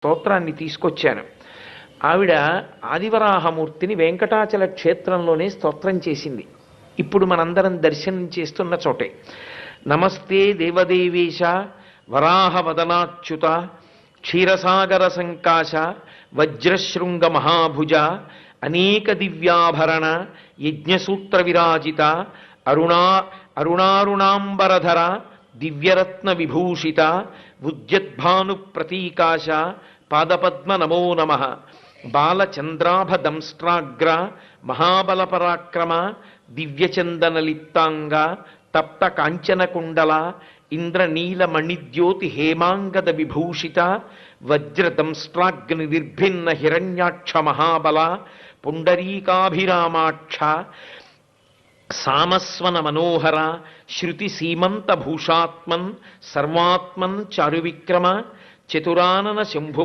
స్తోత్రాన్ని తీసుకొచ్చాను. ఆవిడ ఆదివరాహమూర్తిని వెంకటాచల క్షేత్రంలోనే స్తోత్రం చేసింది. ఇప్పుడు మనందరం దర్శనం చేస్తున్న చోటే. నమస్తే దేవదేవేశ వరాహవదనాచ్యుత క్షీరసాగర సంకాశ వజ్రశృంగ మహాభుజ అనేక దివ్యాభరణ యజ్ఞసూత్ర విరాజిత అరుణారుణాంబరధర దివ్యరత్న విభూషిత ఉద్యద్భాను ప్రతీకాశ పాదపద్మ నమో నమ బాలచంద్రాభ దంస్ట్రాగ్ర మహాబలపరాక్రమ దివ్యచందనలిప్తాంగ తప్త కాంచనకుండల ఇంద్రనీలమణిద్యోతి హేమాంగద విభూషిత వజ్రదంస్ట్రాగ్ని నిర్భిన్న హిరణ్యాక్ష మహాబల పుండరీకాభిరామాక్ష సామస్వన మనోహర శృతి సీమంత భూషాత్మన్ సర్వాత్మన్ చారువిక్రమ చతురానన శంభు